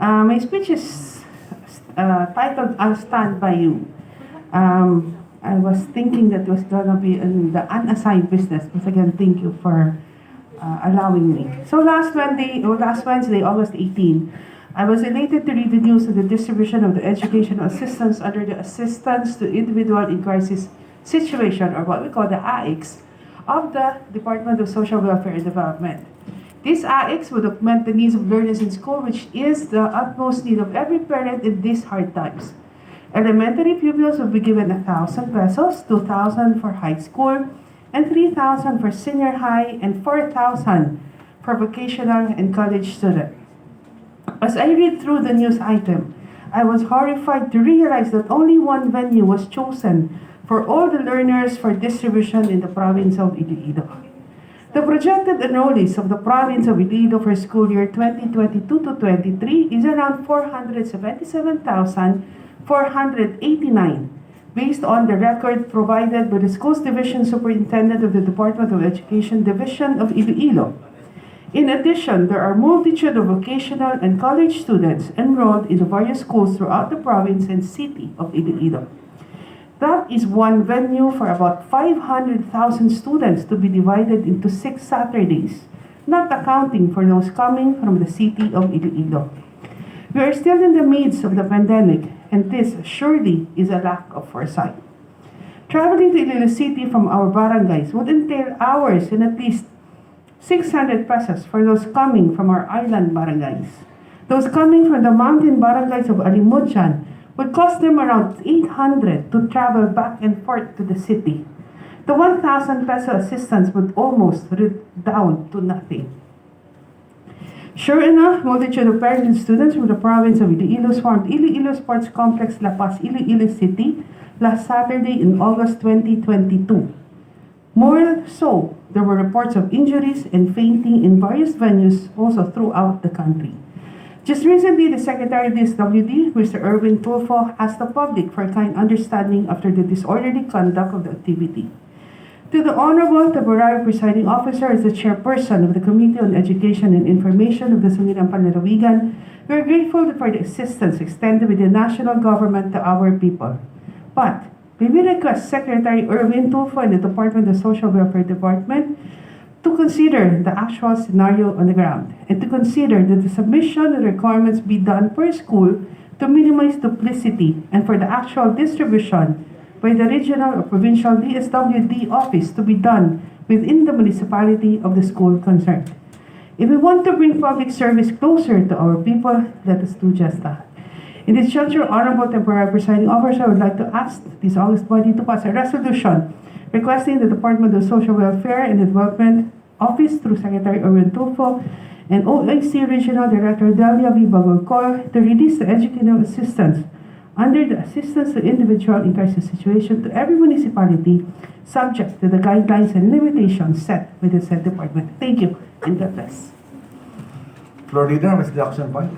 My speech is titled "I'll Stand By You." I was thinking that it was gonna be in the unassigned business, but again, thank you for allowing me. So last Wednesday, August 18, I was elated to read the news of the distribution of the educational assistance under the Assistance to Individual in Crisis Situation, or what we call the AICS, of the Department of Social Welfare and Development. This AICS would document the needs of learners in school, which is the utmost need of every parent in these hard times. Elementary pupils will be given 1,000 pesos, 2,000 for high school, and 3,000 for senior high, and 4,000 for vocational and college students. As I read through the news item, I was horrified to realize that only one venue was chosen for all the learners for distribution in the province of Iloilo. The projected enrollees of the province of Iloilo for school year 2022 to 23 is around 477,489, based on the record provided by the Schools Division Superintendent of the Department of Education Division of Iloilo. In addition, there are a multitude of vocational and college students enrolled in the various schools throughout the province and city of Iloilo. That is one venue for about 500,000 students to be divided into 6 Saturdays, not accounting for those coming from the city of Iloilo. We are still in the midst of the pandemic, and this surely is a lack of foresight. Traveling to Iloilo City from our barangays would entail hours and at least 600 pesos for those coming from our island barangays. Those coming from the mountain barangays of Alimujan would cost them around 800 to travel back and forth to the city. The 1,000 peso assistance would almost down to nothing. Sure enough, multitude of parents and students from the province of Iloilo swarmed Iloilo Sports Complex La Paz, Iloilo City last Saturday in August 2022. More so, there were reports of injuries and fainting in various venues also throughout the country. Just recently, the Secretary of Dswd, Mr. Erwin Tulfo, asked the public for a kind understanding after the disorderly conduct of the activity. To the Honorable Temporary Presiding Officer as the Chairperson of the Committee on Education and Information of the Sangguniang Panlalawigan, we are grateful for the assistance extended by the national government to our people. But we will request Secretary Erwin Tulfo and the Department of Social Welfare Department to consider the actual scenario on the ground and to consider that the submission and requirements be done per school to minimize duplicity and for the actual distribution by the regional or provincial Dswd office to be done within the municipality of the school concerned. If we want to bring public service closer to our people, let us do just that. In this juncture, Honorable Temporary Presiding Officer, I would like to ask this august body to pass a resolution requesting the Department of Social Welfare and Development Office through Secretary Erwin Tulfo and OIC Regional Director Delia V. Bagolcor to release the educational assistance under the Assistance to Individual in Crisis Situation to every municipality subject to the guidelines and limitations set by the said department. Thank you, and God bless. Floor Leader, Ms. Jackson Point.